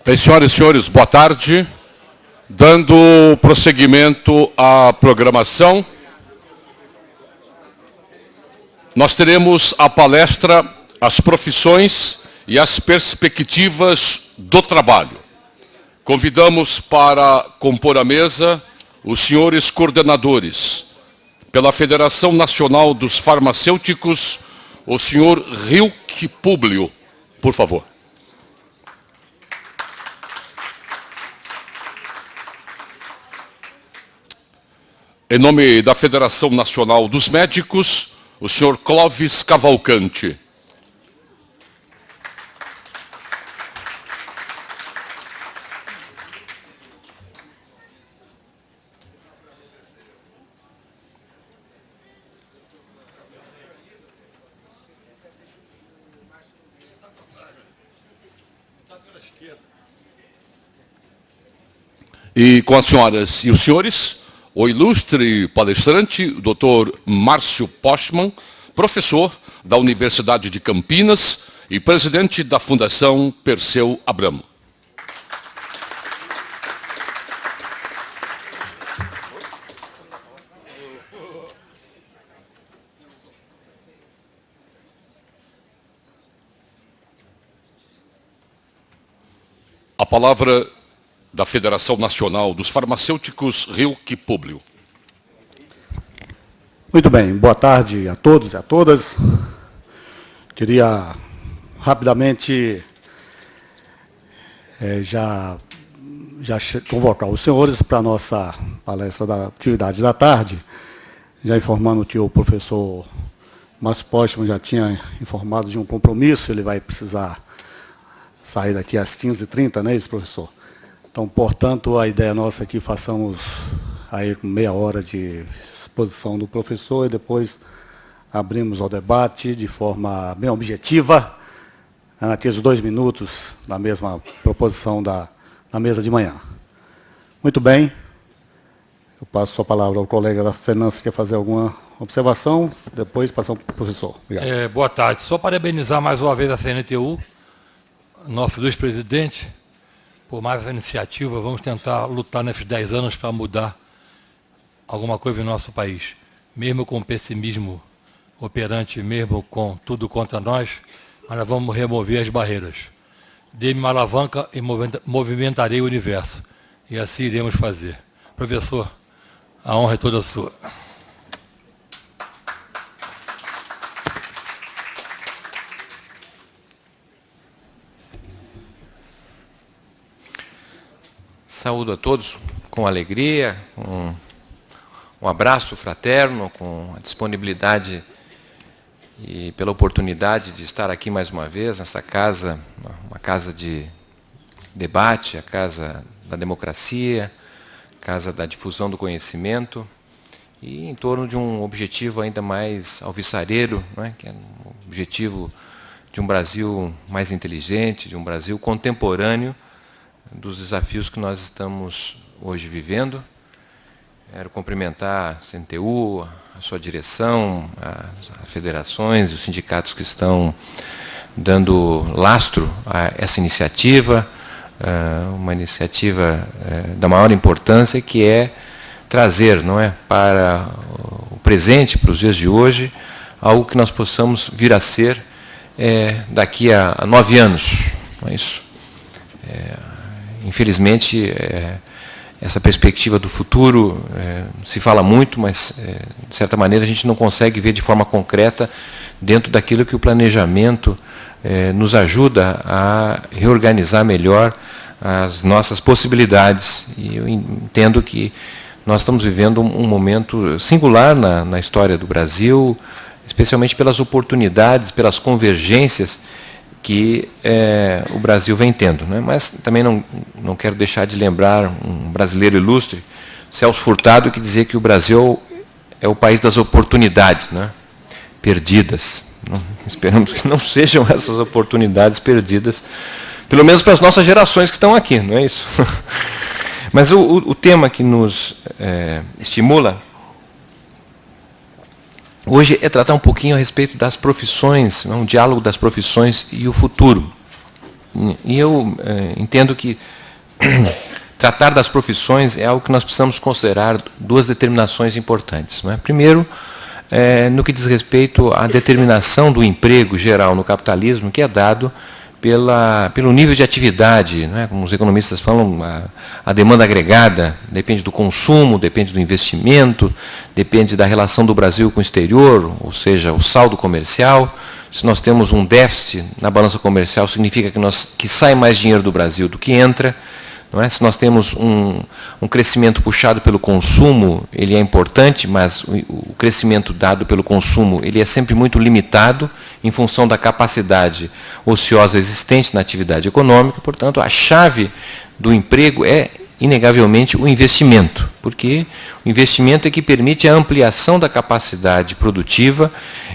Bem, senhoras e senhores, boa tarde. Dando prosseguimento à programação, nós teremos a palestra As Profissões e as Perspectivas do Trabalho. Convidamos para compor a mesa os senhores coordenadores. Pela Federação Nacional dos Farmacêuticos, o senhor Rilke Públio, por favor. Em nome da Federação Nacional dos Médicos, o senhor Clóvis Cavalcante. E com as senhoras e os senhores, o ilustre palestrante, o Dr. Márcio Postman, professor da Universidade de Campinas e presidente da Fundação Perseu Abramo. A palavra da Federação Nacional dos Farmacêuticos, Rilke Públio. Muito bem, boa tarde a todos e a todas. Queria rapidamente já convocar os senhores para a nossa palestra da atividade da tarde, já informando que o professor Márcio Postman já tinha informado de um compromisso, ele vai precisar sair daqui às 15h30, não é isso, professor? Então, portanto, a ideia nossa é que façamos aí meia hora de exposição do professor e depois abrimos ao debate de forma bem objetiva, naqueles 2 minutos da mesma proposição da mesa de manhã. Muito bem, eu passo a palavra ao colega da Finanças, que quer fazer alguma observação, depois passamos para o professor. Obrigado. Boa tarde. Só parabenizar mais uma vez a CNTU, nosso vice-presidente, por mais essa iniciativa. Vamos tentar lutar nesses 10 anos para mudar alguma coisa no nosso país. Mesmo com o pessimismo operante, mesmo com tudo contra nós, mas nós vamos remover as barreiras. Dê-me uma alavanca e movimentarei o universo. E assim iremos fazer. Professor, a honra é toda sua. Saúdo a todos com alegria, com um abraço fraterno, com a disponibilidade e pela oportunidade de estar aqui mais uma vez, nessa casa, uma casa de debate, a casa da democracia, casa da difusão do conhecimento, e em torno de um objetivo ainda mais alvissareiro, né, que é o objetivo de um Brasil mais inteligente, de um Brasil contemporâneo, dos desafios que nós estamos hoje vivendo. Quero cumprimentar a CNTU, a sua direção, as federações e os sindicatos que estão dando lastro a essa iniciativa, uma iniciativa da maior importância, que é trazer, não é, para o presente, para os dias de hoje, algo que nós possamos vir a ser daqui a 9 anos. Não é isso? Infelizmente, essa perspectiva do futuro se fala muito, mas, de certa maneira, a gente não consegue ver de forma concreta dentro daquilo que o planejamento nos ajuda a reorganizar melhor as nossas possibilidades. E eu entendo que nós estamos vivendo um momento singular na história do Brasil, especialmente pelas oportunidades, pelas convergências que o Brasil vem tendo, né? Mas também não quero deixar de lembrar um brasileiro ilustre, Celso Furtado, que dizia que o Brasil é o país das oportunidades, né, perdidas. Esperamos que não sejam essas oportunidades perdidas, pelo menos para as nossas gerações que estão aqui, não é isso? Mas o tema que nos estimula hoje é tratar um pouquinho a respeito das profissões, um diálogo das profissões e o futuro. E eu entendo que tratar das profissões é algo que nós precisamos considerar duas determinações importantes, não é? Primeiro, no que diz respeito à determinação do emprego geral no capitalismo, que é dado pelo nível de atividade, não é? Como os economistas falam, a demanda agregada depende do consumo, depende do investimento, depende da relação do Brasil com o exterior, ou seja, o saldo comercial. Se nós temos um déficit na balança comercial, significa que sai mais dinheiro do Brasil do que entra. Não é? Se nós temos um crescimento puxado pelo consumo, ele é importante, mas o crescimento dado pelo consumo ele é sempre muito limitado em função da capacidade ociosa existente na atividade econômica. Portanto, a chave do emprego é, inegavelmente, o investimento, porque o investimento é que permite a ampliação da capacidade produtiva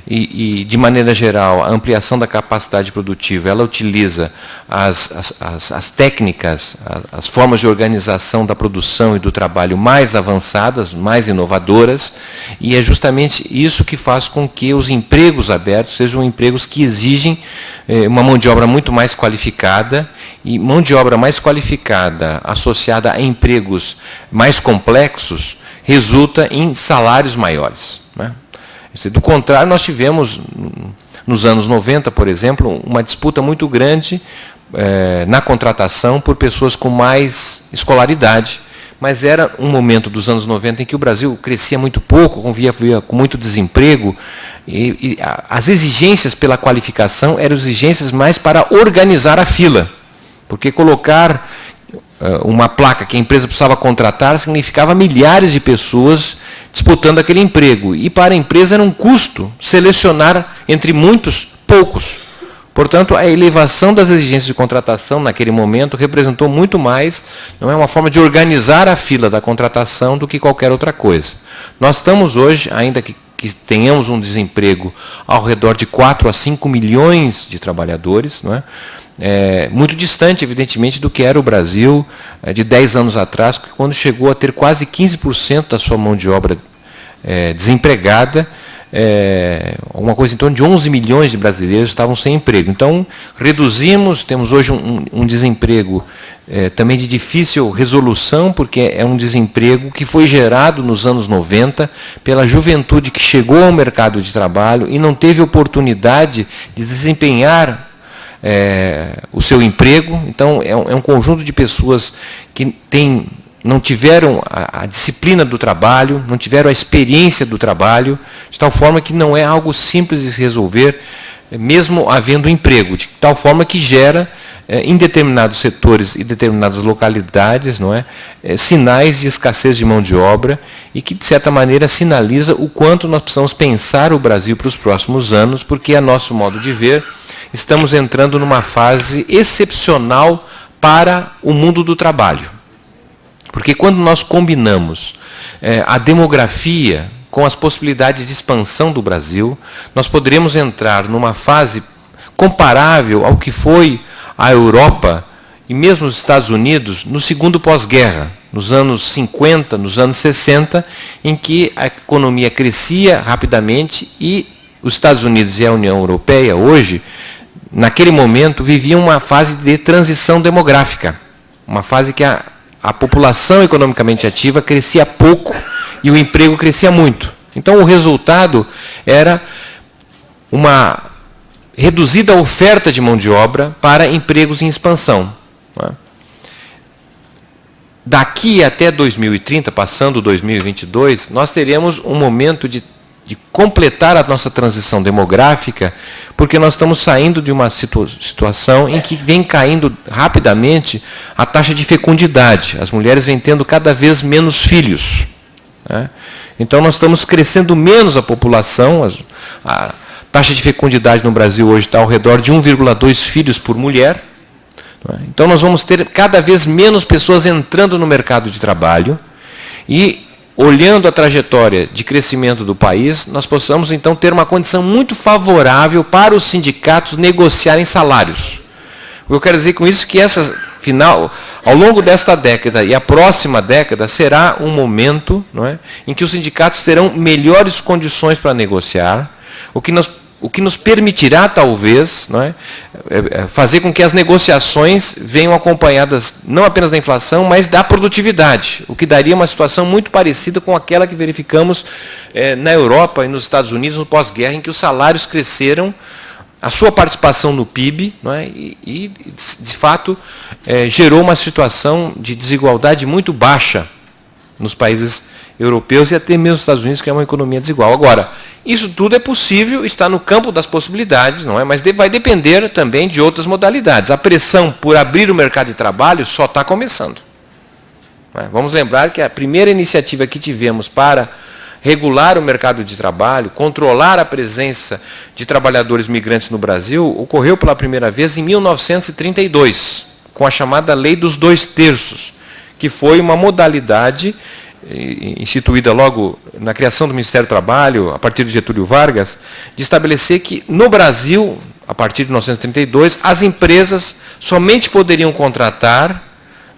e, de maneira geral, a ampliação da capacidade produtiva, ela utiliza as técnicas, as formas de organização da produção e do trabalho mais avançadas, mais inovadoras, e é justamente isso que faz com que os empregos abertos sejam empregos que exigem uma mão de obra muito mais qualificada, e mão de obra mais qualificada associada a empregos mais complexos resulta em salários maiores, né? Do contrário, nós tivemos, nos anos 90, por exemplo, uma disputa muito grande na contratação por pessoas com mais escolaridade, mas era um momento dos anos 90 em que o Brasil crescia muito pouco, convivia com muito desemprego, e as exigências pela qualificação eram exigências mais para organizar a fila, porque colocar uma placa que a empresa precisava contratar significava milhares de pessoas disputando aquele emprego. E para a empresa era um custo selecionar entre muitos, poucos. Portanto, a elevação das exigências de contratação naquele momento representou muito mais, não é uma forma de organizar a fila da contratação do que qualquer outra coisa. Nós estamos hoje, ainda que tenhamos um desemprego ao redor de 4 a 5 milhões de trabalhadores, não é? Muito distante, evidentemente, do que era o Brasil de 10 anos atrás, quando chegou a ter quase 15% da sua mão de obra desempregada, uma coisa em torno de 11 milhões de brasileiros estavam sem emprego. Então, reduzimos, temos hoje um desemprego também de difícil resolução, porque é um desemprego que foi gerado nos anos 90 pela juventude que chegou ao mercado de trabalho e não teve oportunidade de desempenhar o seu emprego. Então, é um conjunto de pessoas que não tiveram a disciplina do trabalho, não tiveram a experiência do trabalho, de tal forma que não é algo simples de se resolver, mesmo havendo emprego, de tal forma que gera, em determinados setores e determinadas localidades, não é, sinais de escassez de mão de obra, e que, de certa maneira, sinaliza o quanto nós precisamos pensar o Brasil para os próximos anos, porque, a nosso modo de ver, estamos entrando numa fase excepcional para o mundo do trabalho. Porque quando nós combinamos a demografia com as possibilidades de expansão do Brasil, nós poderemos entrar numa fase comparável ao que foi a Europa e mesmo os Estados Unidos no segundo pós-guerra, nos anos 50, nos anos 60, em que a economia crescia rapidamente e os Estados Unidos e a União Europeia hoje, naquele momento, viviam uma fase de transição demográfica, uma fase que a população economicamente ativa crescia pouco e o emprego crescia muito. Então, o resultado era uma reduzida oferta de mão de obra para empregos em expansão. Daqui até 2030, passando 2022, nós teremos um momento de completar a nossa transição demográfica, porque nós estamos saindo de uma situação em que vem caindo rapidamente a taxa de fecundidade. As mulheres vêm tendo cada vez menos filhos, né? Então, nós estamos crescendo menos a população. A taxa de fecundidade no Brasil hoje está ao redor de 1,2 filhos por mulher. Então, nós vamos ter cada vez menos pessoas entrando no mercado de trabalho e, olhando a trajetória de crescimento do país, nós possamos, então, ter uma condição muito favorável para os sindicatos negociarem salários. O que eu quero dizer com isso é que ao longo desta década e a próxima década, será um momento, não é, em que os sindicatos terão melhores condições para negociar, o que nós o que nos permitirá, talvez, não é, fazer com que as negociações venham acompanhadas não apenas da inflação, mas da produtividade, o que daria uma situação muito parecida com aquela que verificamos na Europa e nos Estados Unidos no pós-guerra, em que os salários cresceram, a sua participação no PIB, não é, e de fato, gerou uma situação de desigualdade muito baixa nos países europeus e até mesmo nos Estados Unidos, que é uma economia desigual. Agora, isso tudo é possível, está no campo das possibilidades, não é? Mas vai depender também de outras modalidades. A pressão por abrir o mercado de trabalho só está começando. Não é? Vamos lembrar que a primeira iniciativa que tivemos para regular o mercado de trabalho, controlar a presença de trabalhadores migrantes no Brasil, ocorreu pela primeira vez em 1932, com a chamada Lei dos 2/3, que foi uma modalidade instituída logo na criação do Ministério do Trabalho, a partir de Getúlio Vargas, de estabelecer que, no Brasil, a partir de 1932, as empresas somente poderiam contratar,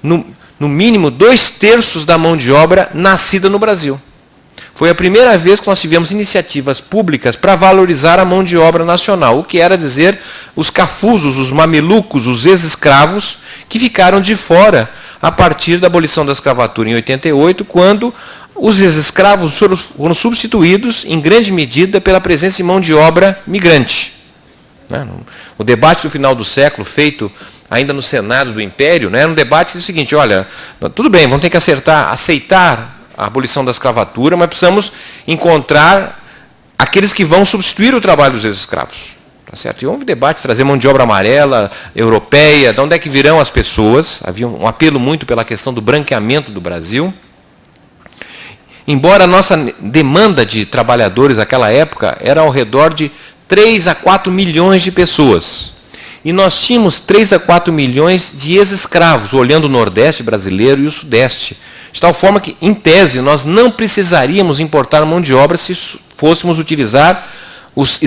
no mínimo, 2/3 da mão de obra nascida no Brasil. Foi a primeira vez que nós tivemos iniciativas públicas para valorizar a mão de obra nacional, o que era dizer os cafusos, os mamelucos, os ex-escravos, que ficaram de fora a partir da abolição da escravatura em 88, quando os ex-escravos foram substituídos, em grande medida, pela presença de mão de obra migrante. O debate do final do século, feito ainda no Senado do Império, era um debate do seguinte: olha, tudo bem, vamos ter que aceitar a abolição da escravatura, mas precisamos encontrar aqueles que vão substituir o trabalho dos ex-escravos. Tá certo? E houve debate, trazer mão de obra amarela, europeia, de onde é que virão as pessoas. Havia um apelo muito pela questão do branqueamento do Brasil. Embora a nossa demanda de trabalhadores naquela época era ao redor de 3 a 4 milhões de pessoas. E nós tínhamos 3 a 4 milhões de ex-escravos, olhando o Nordeste brasileiro e o Sudeste. De tal forma que, em tese, nós não precisaríamos importar mão de obra se fôssemos utilizar os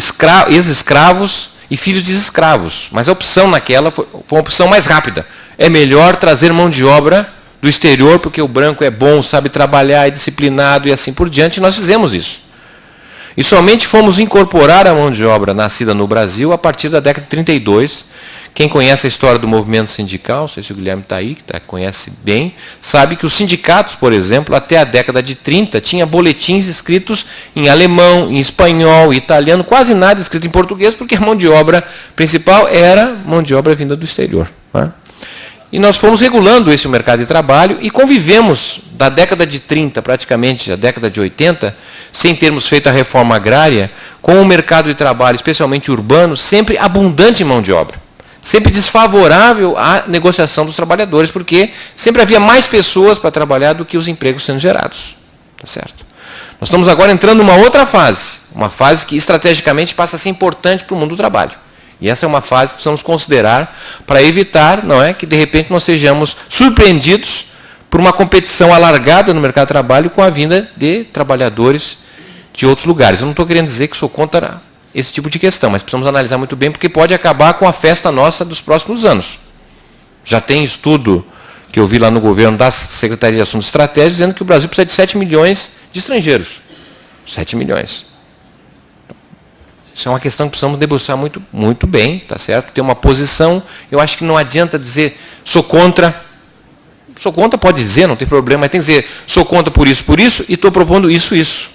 ex-escravos e filhos de escravos. Mas a opção naquela foi uma opção mais rápida. É melhor trazer mão de obra do exterior, porque o branco é bom, sabe trabalhar, é disciplinado e assim por diante, e nós fizemos isso. E somente fomos incorporar a mão de obra nascida no Brasil a partir da década de 32. Quem conhece a história do movimento sindical, não sei se o Guilherme está aí, que conhece bem, sabe que os sindicatos, por exemplo, até a década de 30, tinham boletins escritos em alemão, em espanhol, em italiano, quase nada escrito em português, porque a mão de obra principal era mão de obra vinda do exterior. Né? E nós fomos regulando esse mercado de trabalho e convivemos da década de 30, praticamente, a década de 80, sem termos feito a reforma agrária, com um mercado de trabalho, especialmente urbano, sempre abundante em mão de obra. Sempre desfavorável à negociação dos trabalhadores, porque sempre havia mais pessoas para trabalhar do que os empregos sendo gerados. Tá certo? Nós estamos agora entrando numa outra fase, uma fase que estrategicamente passa a ser importante para o mundo do trabalho. E essa é uma fase que precisamos considerar para evitar, não é, que de repente nós sejamos surpreendidos por uma competição alargada no mercado de trabalho com a vinda de trabalhadores de outros lugares. Eu não estou querendo dizer que sou contra esse tipo de questão, mas precisamos analisar muito bem, porque pode acabar com a festa nossa dos próximos anos. Já tem estudo que eu vi lá no governo da Secretaria de Assuntos Estratégicos, dizendo que o Brasil precisa de 7 milhões de estrangeiros. 7 milhões. Isso é uma questão que precisamos debruçar muito, muito bem, tá certo? Ter uma posição, eu acho que não adianta dizer, sou contra. Sou contra, pode dizer, não tem problema, mas tem que dizer, sou contra por isso, e estou propondo isso, isso.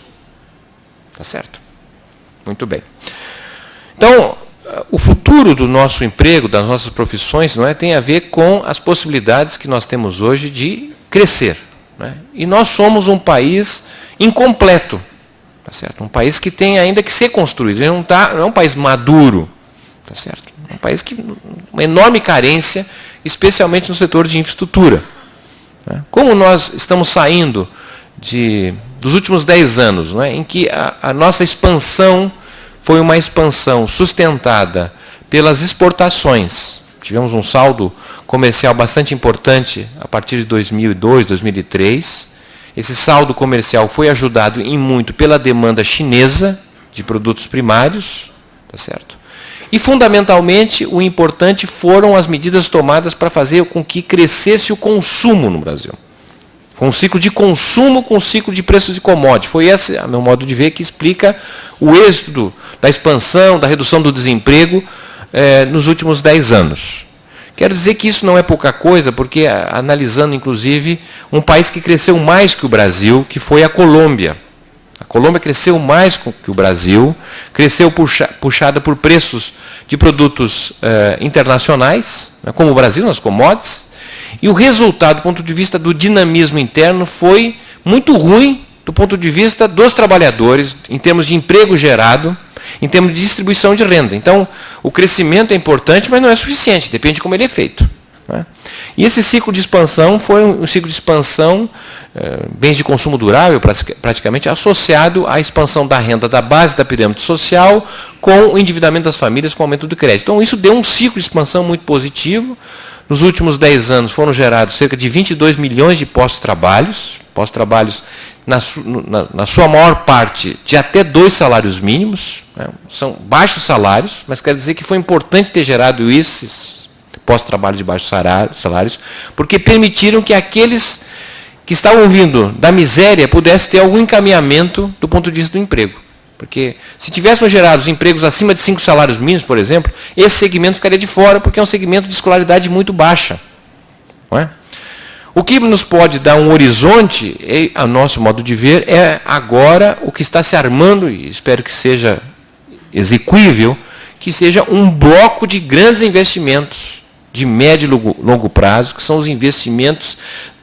Tá certo? Muito bem. Então, o futuro do nosso emprego, das nossas profissões, não é, tem a ver com as possibilidades que nós temos hoje de crescer. Não é? E nós somos um país incompleto. Tá certo? Um país que tem ainda que ser construído. Ele não é um país maduro. Tá certo? É um país que uma enorme carência, especialmente no setor de infraestrutura. Né? Como nós estamos saindo dos últimos 10 anos, não é, em que a nossa expansão foi uma expansão sustentada pelas exportações. Tivemos um saldo comercial bastante importante a partir de 2002, 2003. Esse saldo comercial foi ajudado em muito pela demanda chinesa de produtos primários, tá certo? E, fundamentalmente, o importante foram as medidas tomadas para fazer com que crescesse o consumo no Brasil. Com um ciclo de consumo, com um ciclo de preços de commodity. Foi esse, a meu modo de ver, que explica o êxito da expansão, da redução do desemprego nos últimos 10 anos. Quero dizer que isso não é pouca coisa, porque analisando, inclusive, um país que cresceu mais que o Brasil, que foi a Colômbia. A Colômbia cresceu mais que o Brasil, cresceu puxada por preços de produtos internacionais, como o Brasil, nas commodities, e o resultado, do ponto de vista do dinamismo interno, foi muito ruim do ponto de vista dos trabalhadores, em termos de emprego gerado, em termos de distribuição de renda. Então, o crescimento é importante, mas não é suficiente, depende de como ele é feito. E esse ciclo de expansão foi um ciclo de expansão, bens de consumo durável, praticamente, associado à expansão da renda da base da pirâmide social com o endividamento das famílias com o aumento do crédito. Então, isso deu um ciclo de expansão muito positivo. Nos últimos 10 anos foram gerados cerca de 22 milhões de postos de trabalhos, na sua maior parte, de até 2 salários mínimos. São baixos salários, mas quer dizer que foi importante ter gerado esses postos de trabalho de baixos salários, porque permitiram que aqueles que estavam vindo da miséria pudessem ter algum encaminhamento do ponto de vista do emprego. Porque se tivéssemos gerado empregos acima de 5 salários mínimos, por exemplo, esse segmento ficaria de fora, porque é um segmento de escolaridade muito baixa. Não é? O que nos pode dar um horizonte, a nosso modo de ver, é agora o que está se armando, e espero que seja execuível, que seja um bloco de grandes investimentos de médio e longo prazo, que são os investimentos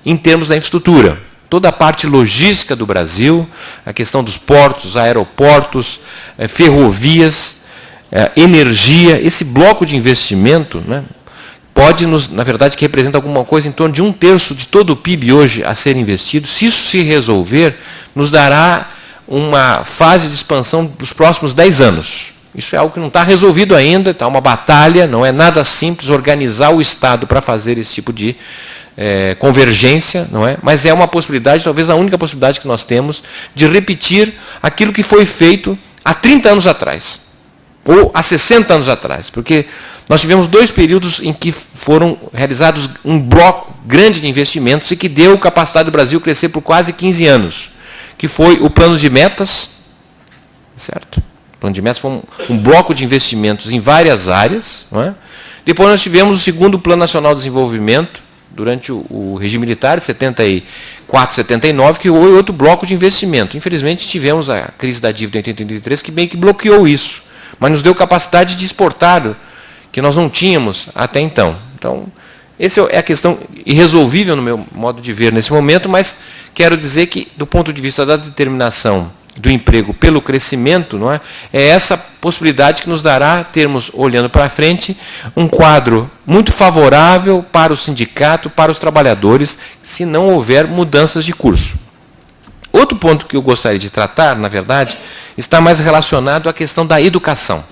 em termos da infraestrutura. Toda a parte logística do Brasil, a questão dos portos, aeroportos, ferrovias, energia, esse bloco de investimento, né, pode, na verdade, que representa alguma coisa em torno de 1/3 de todo o PIB hoje a ser investido. Se isso se resolver, nos dará uma fase de expansão dos próximos 10 anos. Isso é algo que não está resolvido ainda, está uma batalha, não é nada simples organizar o Estado para fazer esse tipo de convergência, não é? Mas é uma possibilidade, talvez a única possibilidade que nós temos, de repetir aquilo que foi feito há 30 anos atrás, ou há 60 anos atrás, porque nós tivemos 2 períodos em que foram realizados um bloco grande de investimentos e que deu capacidade do Brasil crescer por quase 15 anos, que foi o plano de metas, certo? O plano de metas foi um bloco de investimentos em várias áreas, não é? Depois nós tivemos o segundo Plano Nacional de Desenvolvimento, durante o regime militar, de 74, 79, que houve outro bloco de investimento. Infelizmente, tivemos a crise da dívida em 83, que meio que bloqueou isso, mas nos deu capacidade de exportar, que nós não tínhamos até então. Então, essa é a questão irresolvível, no meu modo de ver, nesse momento, mas quero dizer que, do ponto de vista da determinação do emprego pelo crescimento, não é essa possibilidade que nos dará termos, olhando para frente, um quadro muito favorável para o sindicato, para os trabalhadores, se não houver mudanças de curso. Outro ponto que eu gostaria de tratar, na verdade, está mais relacionado à questão da educação.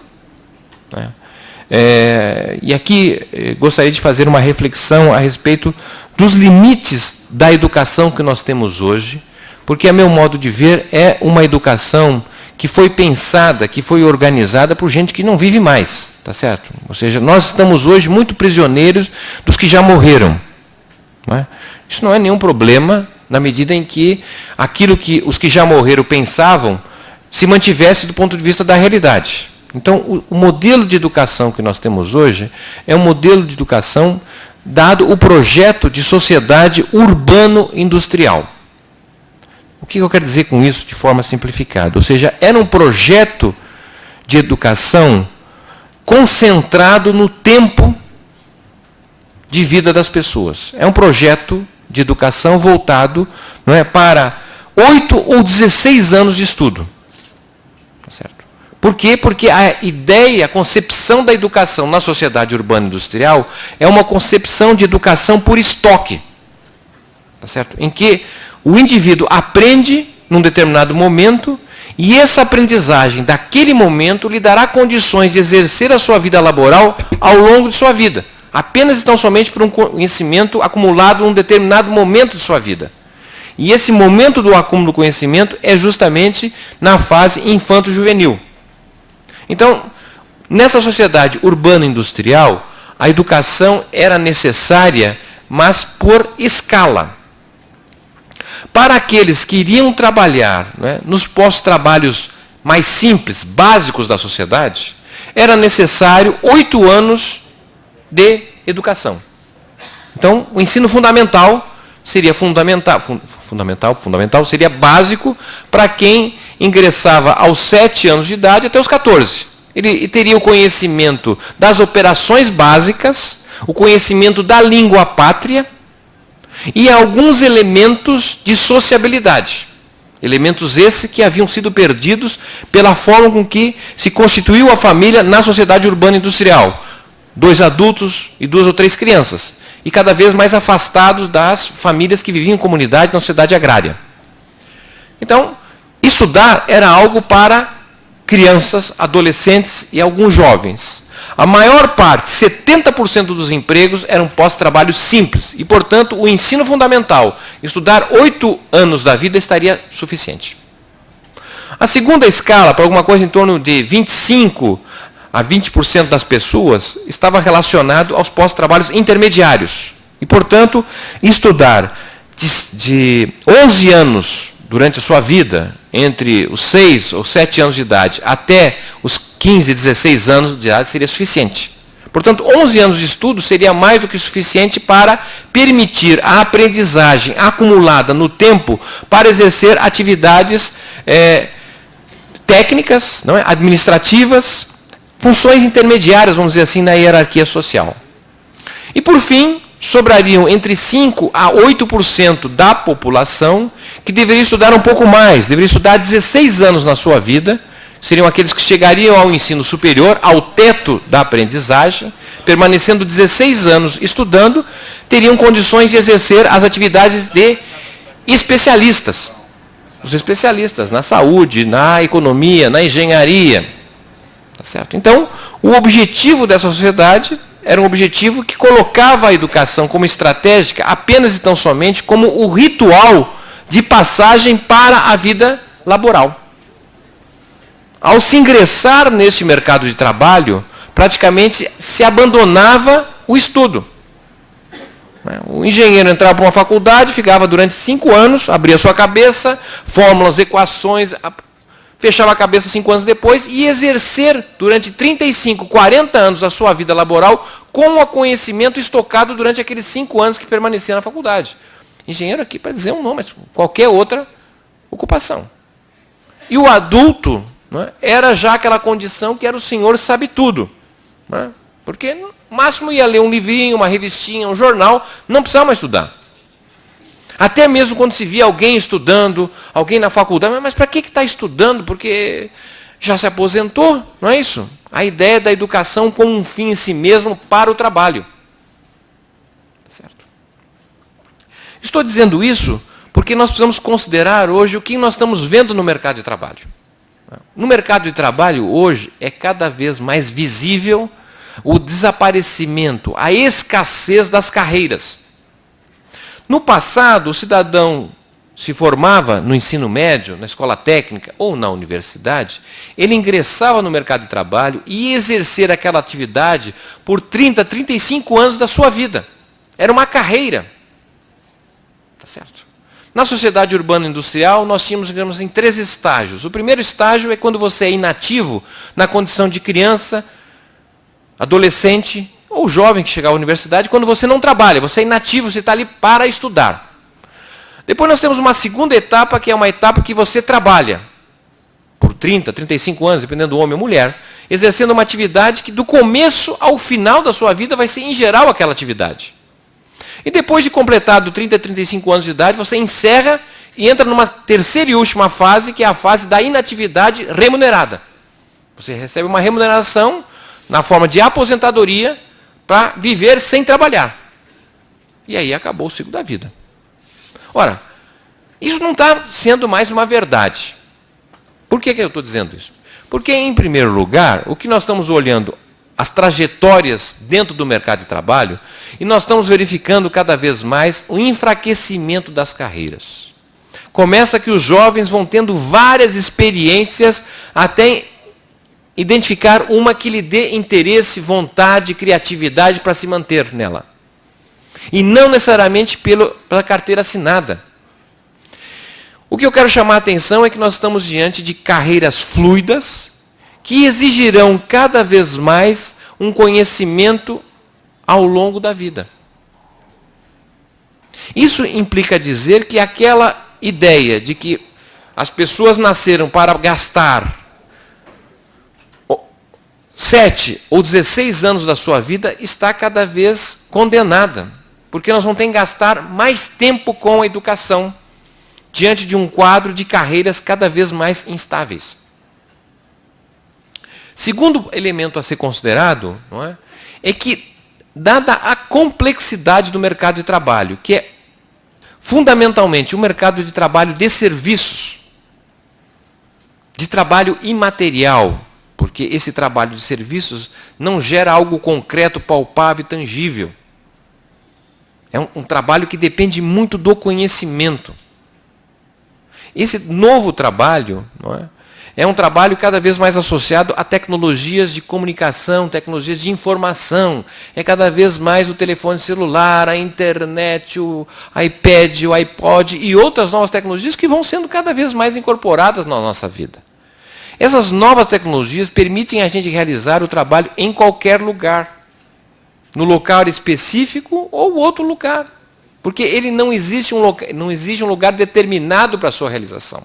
E aqui gostaria de fazer uma reflexão a respeito dos limites da educação que nós temos hoje, porque, a meu modo de ver, é uma educação que foi pensada, que foi organizada por gente que não vive mais, tá certo? Ou seja, nós estamos hoje muito prisioneiros dos que já morreram. Não é? Isso não é nenhum problema, na medida em que aquilo que os que já morreram pensavam se mantivesse do ponto de vista da realidade. Então, o modelo de educação que nós temos hoje é um modelo de educação dado o projeto de sociedade urbano-industrial. O que eu quero dizer com isso de forma simplificada? Ou seja, era um projeto de educação concentrado no tempo de vida das pessoas. É um projeto de educação voltado, não é, para 8 ou 16 anos de estudo. Certo? Por quê? Porque a ideia, a concepção da educação na sociedade urbana industrial é uma concepção de educação por estoque. Tá certo? Em que o indivíduo aprende num determinado momento e essa aprendizagem daquele momento lhe dará condições de exercer a sua vida laboral ao longo de sua vida. Apenas e tão somente por um conhecimento acumulado num determinado momento de sua vida. E esse momento do acúmulo do conhecimento é justamente na fase infanto-juvenil. Então, nessa sociedade urbana-industrial, a educação era necessária, mas por escala. Para aqueles que iriam trabalhar, né, nos pós-trabalhos mais simples, básicos da sociedade, era necessário 8 anos de educação. Então, o ensino fundamental seria fundamental seria básico para quem ingressava aos 7 anos de idade até os 14. Ele teria o conhecimento das operações básicas, o conhecimento da língua pátria e alguns elementos de sociabilidade. Elementos esses que haviam sido perdidos pela forma com que se constituiu a família na sociedade urbana industrial. 2 adultos e 2 ou 3 crianças. E cada vez mais afastados das famílias que viviam em comunidade na sociedade agrária. Então, estudar era algo para crianças, adolescentes e alguns jovens. A maior parte, 70% dos empregos eram pós-trabalho simples. E, portanto, o ensino fundamental, estudar 8 anos da vida, estaria suficiente. A segunda escala, para alguma coisa em torno de 25% a 20% das pessoas, estava relacionado aos pós-trabalhos intermediários. E, portanto, estudar de 11 anos durante a sua vida, entre os 6 ou 7 anos de idade até os 15, 16 anos de idade, seria suficiente. Portanto, 11 anos de estudo seria mais do que suficiente para permitir a aprendizagem acumulada no tempo para exercer atividades técnicas, não é? Administrativas, funções intermediárias, vamos dizer assim, na hierarquia social. E, por fim, sobrariam entre 5% a 8% da população que deveria estudar um pouco mais, deveria estudar 16 anos na sua vida, seriam aqueles que chegariam ao ensino superior, ao teto da aprendizagem, permanecendo 16 anos estudando, teriam condições de exercer as atividades de especialistas. Os especialistas na saúde, na economia, na engenharia. Tá certo? Então, o objetivo dessa sociedade era um objetivo que colocava a educação como estratégica apenas e tão somente como o ritual de passagem para a vida laboral. Ao se ingressar neste mercado de trabalho, praticamente se abandonava o estudo. O engenheiro entrava para uma faculdade, ficava durante 5 anos, abria sua cabeça, fórmulas, equações, fechava a cabeça 5 anos depois e exercer durante 35, 40 anos a sua vida laboral com o conhecimento estocado durante aqueles 5 anos que permanecia na faculdade. Engenheiro aqui para dizer um nome, mas qualquer outra ocupação. E o adulto, né, era já aquela condição que era o senhor sabe tudo. Né, porque no máximo ia ler um livrinho, uma revistinha, um jornal, não precisava mais estudar. Até mesmo quando se via alguém estudando, alguém na faculdade, mas para que está estudando? Porque já se aposentou, não é isso? A ideia da educação como um fim em si mesmo para o trabalho. Certo? Estou dizendo isso porque nós precisamos considerar hoje o que nós estamos vendo no mercado de trabalho. No mercado de trabalho hoje é cada vez mais visível o desaparecimento, a escassez das carreiras. No passado, o cidadão se formava no ensino médio, na escola técnica ou na universidade, ele ingressava no mercado de trabalho e ia exercer aquela atividade por 30, 35 anos da sua vida. Era uma carreira. Tá certo? Na sociedade urbana industrial, nós tínhamos, digamos assim, 3 estágios. O primeiro estágio é quando você é inativo na condição de criança, adolescente ou jovem que chegava à universidade, quando você não trabalha, você é inativo, você está ali para estudar. Depois nós temos uma segunda etapa, que é uma etapa que você trabalha, por 30, 35 anos, dependendo do homem ou mulher, exercendo uma atividade que do começo ao final da sua vida vai ser em geral aquela atividade. E depois de completado 30, 35 anos de idade, você encerra e entra numa terceira e última fase, que é a fase da inatividade remunerada. Você recebe uma remuneração na forma de aposentadoria, para viver sem trabalhar. E aí acabou o ciclo da vida. Ora, isso não está sendo mais uma verdade. Por que eu estou dizendo isso? Porque, em primeiro lugar, o que nós estamos olhando, as trajetórias dentro do mercado de trabalho, e nós estamos verificando cada vez mais o enfraquecimento das carreiras. Começa que os jovens vão tendo várias experiências até identificar uma que lhe dê interesse, vontade, criatividade para se manter nela. E não necessariamente pela carteira assinada. O que eu quero chamar a atenção é que nós estamos diante de carreiras fluidas que exigirão cada vez mais um conhecimento ao longo da vida. Isso implica dizer que aquela ideia de que as pessoas nasceram para gastar 7 ou 16 anos da sua vida está cada vez condenada, porque nós vamos ter que gastar mais tempo com a educação, diante de um quadro de carreiras cada vez mais instáveis. Segundo elemento a ser considerado, não é, é que, dada a complexidade do mercado de trabalho, que é fundamentalmente um mercado de trabalho de serviços, de trabalho imaterial, porque esse trabalho de serviços não gera algo concreto, palpável e tangível. É um trabalho que depende muito do conhecimento. Esse novo trabalho, não é, é um trabalho cada vez mais associado a tecnologias de comunicação, tecnologias de informação. É cada vez mais o telefone celular, a internet, o iPad, o iPod e outras novas tecnologias que vão sendo cada vez mais incorporadas na nossa vida. Essas novas tecnologias permitem a gente realizar o trabalho em qualquer lugar, no local específico ou outro lugar, porque ele não existe um lugar determinado para a sua realização.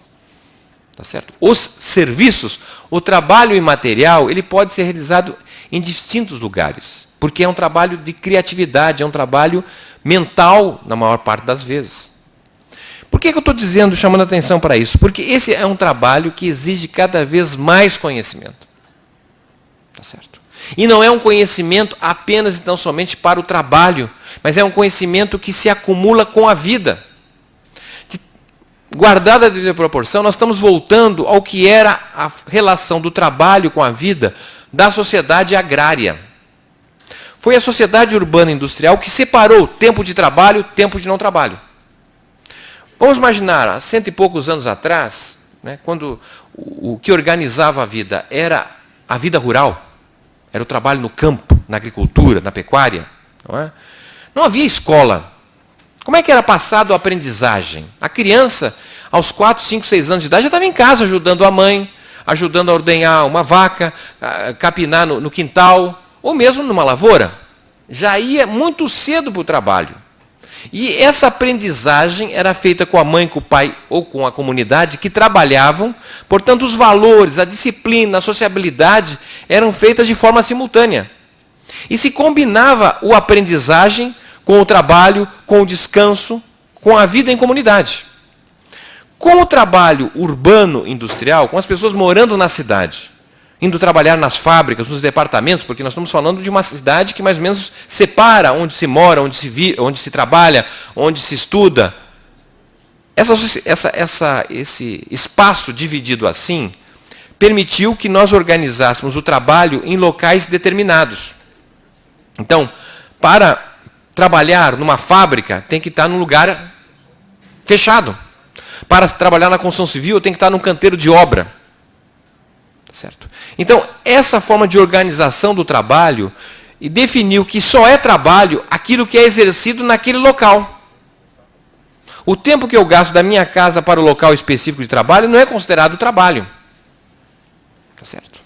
Tá certo? Os serviços, o trabalho imaterial, ele pode ser realizado em distintos lugares, porque é um trabalho de criatividade, é um trabalho mental na maior parte das vezes. Por que eu estou dizendo, chamando a atenção para isso? Porque esse é um trabalho que exige cada vez mais conhecimento. Tá certo? E não é um conhecimento apenas, então, somente para o trabalho, mas é um conhecimento que se acumula com a vida. Guardada a devida proporção, nós estamos voltando ao que era a relação do trabalho com a vida da sociedade agrária. Foi a sociedade urbana industrial que separou o tempo de trabalho do tempo de não trabalho. Vamos imaginar, há 100 e poucos anos atrás, né, quando o que organizava a vida era a vida rural, era o trabalho no campo, na agricultura, na pecuária. Não é? Não havia escola. Como é que era passado a aprendizagem? A criança, aos 4, 5, 6 anos de idade, já estava em casa ajudando a mãe, ajudando a ordenhar uma vaca, a capinar no quintal, ou mesmo numa lavoura. Já ia muito cedo para o trabalho. E essa aprendizagem era feita com a mãe, com o pai ou com a comunidade que trabalhavam, portanto os valores, a disciplina, a sociabilidade eram feitas de forma simultânea. E se combinava a aprendizagem com o trabalho, com o descanso, com a vida em comunidade. Com o trabalho urbano industrial, com as pessoas morando na cidade, indo trabalhar nas fábricas, nos departamentos, porque nós estamos falando de uma cidade que mais ou menos separa onde se mora, onde se trabalha, onde se estuda. Esse espaço dividido assim permitiu que nós organizássemos o trabalho em locais determinados. Então, para trabalhar numa fábrica, tem que estar num lugar fechado. Para trabalhar na construção civil, tem que estar num canteiro de obra. Certo? Então, essa forma de organização do trabalho definiu que só é trabalho aquilo que é exercido naquele local. O tempo que eu gasto da minha casa para o local específico de trabalho não é considerado trabalho. Tá certo?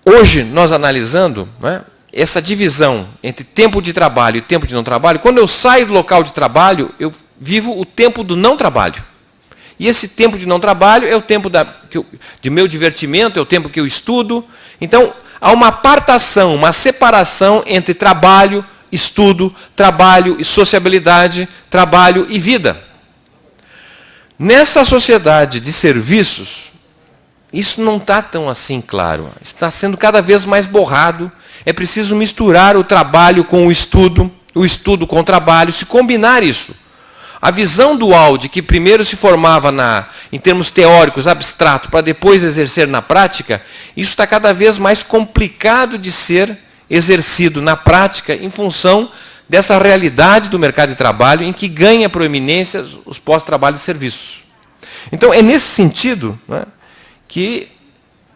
Hoje, nós analisando, né, essa divisão entre tempo de trabalho e tempo de não trabalho, quando eu saio do local de trabalho, eu vivo o tempo do não trabalho. E esse tempo de não trabalho é o tempo de meu divertimento, é o tempo que eu estudo. Então, há uma apartação, uma separação entre trabalho, estudo, trabalho e sociabilidade, trabalho e vida. Nessa sociedade de serviços, isso não está tão assim claro. Está sendo cada vez mais borrado. É preciso misturar o trabalho com o estudo com o trabalho, se combinar isso. A visão dual de que primeiro se formava em termos teóricos, abstrato, para depois exercer na prática, isso está cada vez mais complicado de ser exercido na prática em função dessa realidade do mercado de trabalho em que ganha proeminência os pós-trabalho de serviços. Então, é nesse sentido, né, que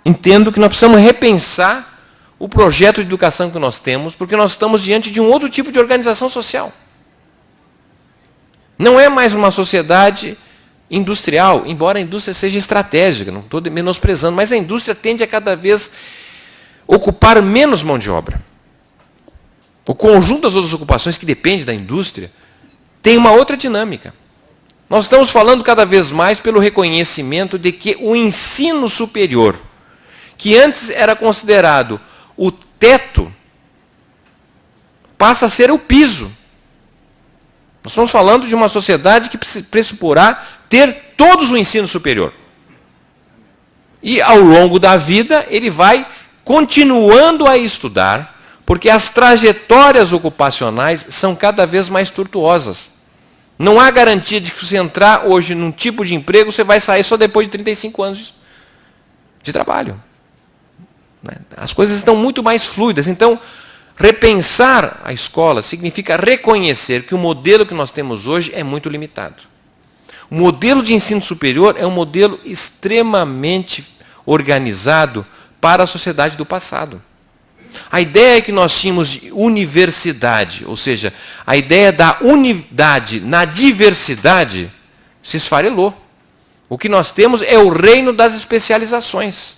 entendo que nós precisamos repensar o projeto de educação que nós temos, porque nós estamos diante de um outro tipo de organização social. Não é mais uma sociedade industrial, embora a indústria seja estratégica, não estou menosprezando, mas a indústria tende a cada vez ocupar menos mão de obra. O conjunto das outras ocupações que depende da indústria tem uma outra dinâmica. Nós estamos falando cada vez mais pelo reconhecimento de que o ensino superior, que antes era considerado o teto, passa a ser o piso. Nós estamos falando de uma sociedade que pressuporá ter todos o ensino superior. E ao longo da vida ele vai continuando a estudar, porque as trajetórias ocupacionais são cada vez mais tortuosas. Não há garantia de que se você entrar hoje num tipo de emprego, você vai sair só depois de 35 anos de trabalho. As coisas estão muito mais fluidas. Então, repensar a escola significa reconhecer que o modelo que nós temos hoje é muito limitado. O modelo de ensino superior é um modelo extremamente organizado para a sociedade do passado. A ideia que nós tínhamos de universidade, ou seja, a ideia da unidade na diversidade, se esfarelou. O que nós temos é o reino das especializações.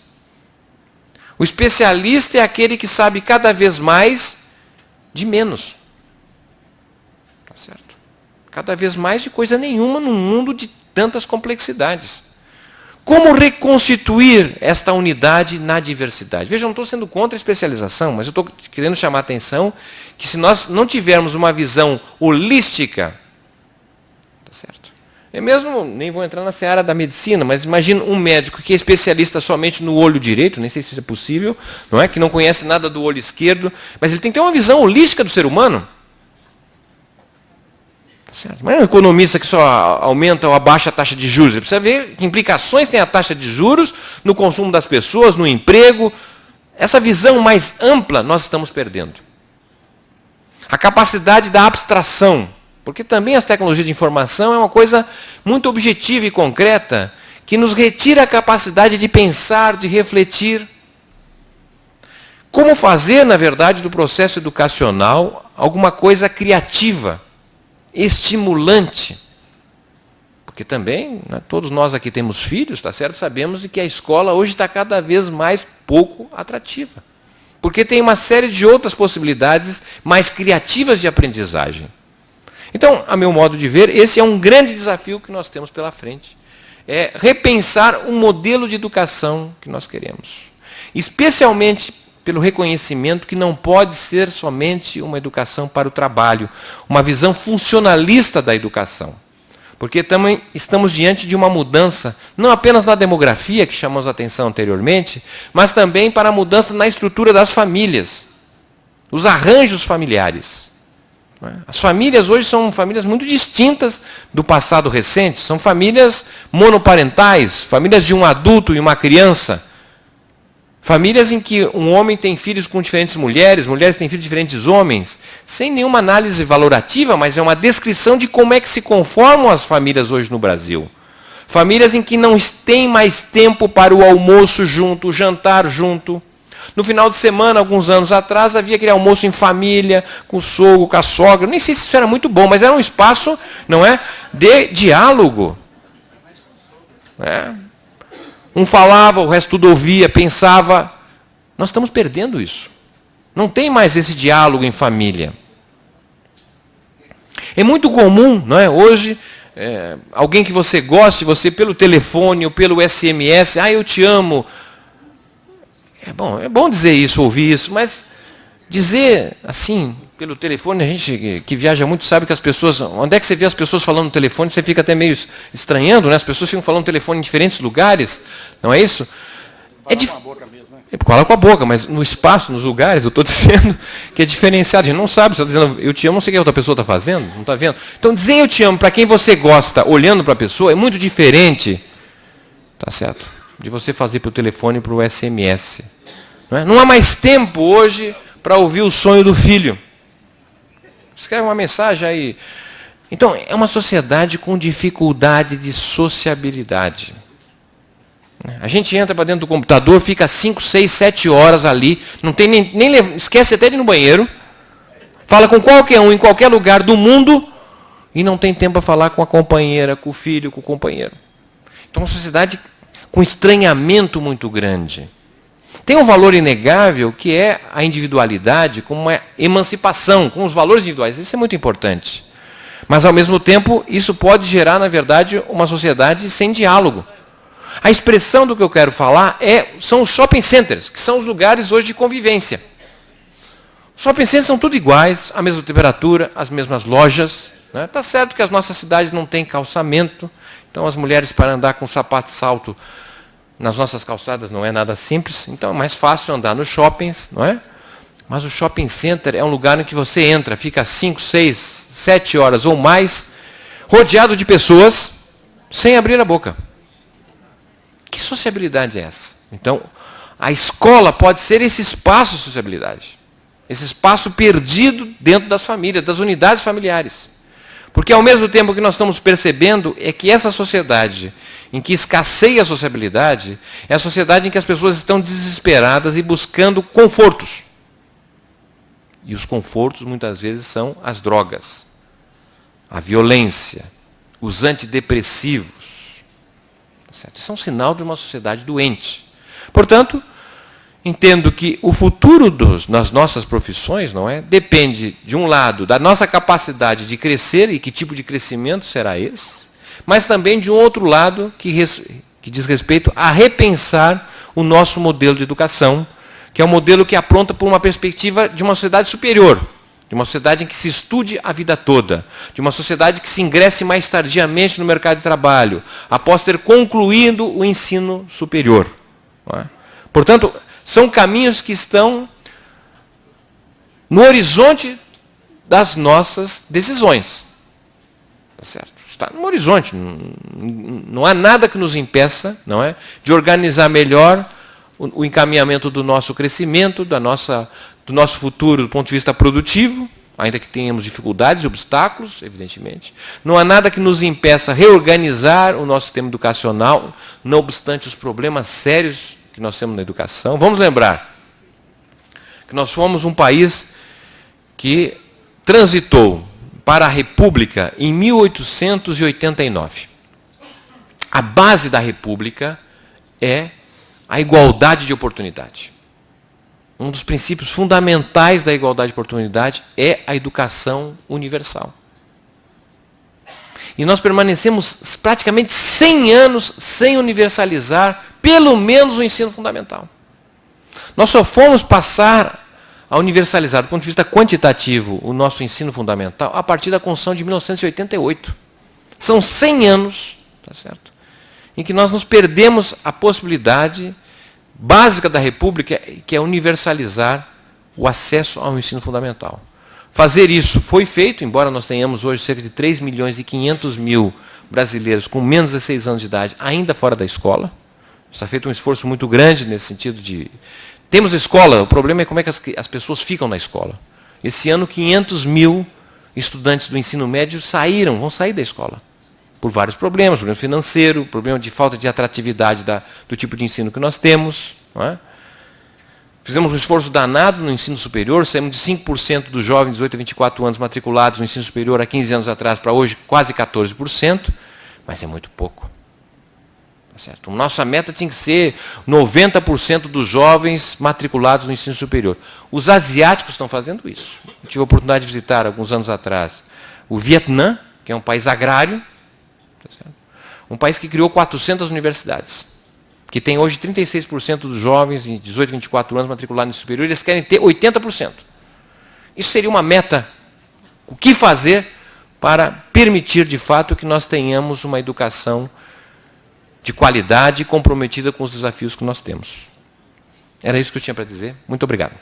O especialista é aquele que sabe cada vez mais de menos. Tá certo? Cada vez mais de coisa nenhuma num mundo de tantas complexidades. Como reconstituir esta unidade na diversidade? Veja, eu não estou sendo contra a especialização, mas eu estou querendo chamar a atenção que se nós não tivermos uma visão holística, tá certo? Eu mesmo nem vou entrar na seara da medicina, mas imagina um médico que é especialista somente no olho direito, nem sei se isso é possível, não é? Que não conhece nada do olho esquerdo, mas ele tem que ter uma visão holística do ser humano. Certo. Mas é um economista que só aumenta ou abaixa a taxa de juros. Você precisa ver que implicações tem a taxa de juros no consumo das pessoas, no emprego. Essa visão mais ampla nós estamos perdendo. A capacidade da abstração, porque também as tecnologias de informação é uma coisa muito objetiva e concreta, que nos retira a capacidade de pensar, de refletir. Como fazer, na verdade, do processo educacional alguma coisa criativa, estimulante, porque também, né, todos nós aqui temos filhos, tá certo? Sabemos de que a escola hoje está cada vez mais pouco atrativa, porque tem uma série de outras possibilidades mais criativas de aprendizagem. Então, a meu modo de ver, esse é um grande desafio que nós temos pela frente, é repensar o modelo de educação que nós queremos, especialmente pelo reconhecimento que não pode ser somente uma educação para o trabalho, uma visão funcionalista da educação. Porque também estamos diante de uma mudança, não apenas na demografia, que chamamos a atenção anteriormente, mas também para a mudança na estrutura das famílias, os arranjos familiares. As famílias hoje são famílias muito distintas do passado recente, são famílias monoparentais, famílias de um adulto e uma criança, famílias em que um homem tem filhos com diferentes mulheres, mulheres têm filhos de diferentes homens, sem nenhuma análise valorativa, mas é uma descrição de como é que se conformam as famílias hoje no Brasil. Famílias em que não têm mais tempo para o almoço junto, o jantar junto. No final de semana, alguns anos atrás, havia aquele almoço em família, com o sogro, com a sogra. Nem sei se isso era muito bom, mas era um espaço, não é, de diálogo. Um falava, o resto tudo ouvia, pensava. Nós estamos perdendo isso. Não tem mais esse diálogo em família. É muito comum, não é? Hoje, alguém que você goste, você pelo telefone ou pelo SMS, eu te amo. É bom dizer isso, ouvir isso, mas dizer assim, pelo telefone, a gente que viaja muito sabe que as pessoas, onde é que você vê as pessoas falando no telefone, você fica até meio estranhando, né? As pessoas ficam falando no telefone em diferentes lugares, não é isso? Fala com a boca mesmo, né? Fala com a boca, mas no espaço, nos lugares, eu estou dizendo que é diferenciado. A gente não sabe, você está dizendo eu te amo, não sei o que a outra pessoa está fazendo, não está vendo? Então dizer eu te amo para quem você gosta, olhando para a pessoa, é muito diferente, tá certo? De você fazer pelo telefone para o SMS. Não há mais tempo hoje para ouvir o sonho do filho. Escreve uma mensagem aí. Então, é uma sociedade com dificuldade de sociabilidade. A gente entra para dentro do computador, fica 5, 6, 7 horas ali, não tem nem esquece até de ir no banheiro, fala com qualquer um, em qualquer lugar do mundo, e não tem tempo para falar com a companheira, com o filho, com o companheiro. Então, uma sociedade com estranhamento muito grande. Tem um valor inegável que é a individualidade como uma emancipação, com os valores individuais. Isso é muito importante. Mas, ao mesmo tempo, isso pode gerar, na verdade, uma sociedade sem diálogo. A expressão do que eu quero falar são os shopping centers, que são os lugares hoje de convivência. Os shopping centers são tudo iguais, a mesma temperatura, as mesmas lojas. Está certo que as nossas cidades não têm calçamento, então as mulheres para andar com sapato e salto nas nossas calçadas não é nada simples, então é mais fácil andar nos shoppings, não é? Mas o shopping center é um lugar em que você entra, fica 5, 6, 7 horas ou mais, rodeado de pessoas, sem abrir a boca. Que sociabilidade é essa? Então, a escola pode ser esse espaço de sociabilidade. Esse espaço perdido dentro das famílias, das unidades familiares. Porque ao mesmo tempo que nós estamos percebendo é que essa sociedade em que escasseia a sociabilidade é a sociedade em que as pessoas estão desesperadas e buscando confortos. E os confortos muitas vezes são as drogas, a violência, os antidepressivos. Isso é um sinal de uma sociedade doente. Portanto, entendo que o futuro das nossas profissões, não é, depende, de um lado, da nossa capacidade de crescer, e que tipo de crescimento será esse, mas também de um outro lado que diz respeito a repensar o nosso modelo de educação, que é um modelo que apronta por uma perspectiva de uma sociedade superior, de uma sociedade em que se estude a vida toda, de uma sociedade que se ingresse mais tardiamente no mercado de trabalho, após ter concluído o ensino superior. Não é? Portanto, são caminhos que estão no horizonte das nossas decisões. Tá certo? Está no horizonte. Não há nada que nos impeça, não é, de organizar melhor o encaminhamento do nosso crescimento, do nosso futuro do ponto de vista produtivo, ainda que tenhamos dificuldades e obstáculos, evidentemente. Não há nada que nos impeça reorganizar o nosso sistema educacional, não obstante os problemas sérios que nós temos na educação. Vamos lembrar que nós fomos um país que transitou para a República em 1889. A base da República é a igualdade de oportunidade. Um dos princípios fundamentais da igualdade de oportunidade é a educação universal. E nós permanecemos praticamente 100 anos sem universalizar pelo menos o ensino fundamental. Nós só fomos passar a universalizar, do ponto de vista quantitativo, o nosso ensino fundamental a partir da Constituição de 1988. São 100 anos, tá certo, em que nós nos perdemos a possibilidade básica da República, que é universalizar o acesso ao ensino fundamental. Fazer isso foi feito, embora nós tenhamos hoje cerca de 3 milhões e 500 mil brasileiros com menos de 16 anos de idade ainda fora da escola. Está feito um esforço muito grande nesse sentido de... Temos escola, o problema é como é que as pessoas ficam na escola. Esse ano, 500 mil estudantes do ensino médio vão sair da escola. Por vários problemas, problema financeiro, problema de falta de atratividade do tipo de ensino que nós temos. Não é? Fizemos um esforço danado no ensino superior, saímos de 5% dos jovens de 18 a 24 anos matriculados no ensino superior há 15 anos atrás para hoje quase 14%, mas é muito pouco. Tá certo? Nossa meta tinha que ser 90% dos jovens matriculados no ensino superior. Os asiáticos estão fazendo isso. Eu tive a oportunidade de visitar, alguns anos atrás, o Vietnã, que é um país agrário, tá certo? Um país que criou 400 universidades, que tem hoje 36% dos jovens de 18 a 24 anos matriculados no superior, eles querem ter 80%. Isso seria uma meta. O que fazer para permitir, de fato, que nós tenhamos uma educação de qualidade e comprometida com os desafios que nós temos. Era isso que eu tinha para dizer. Muito obrigado.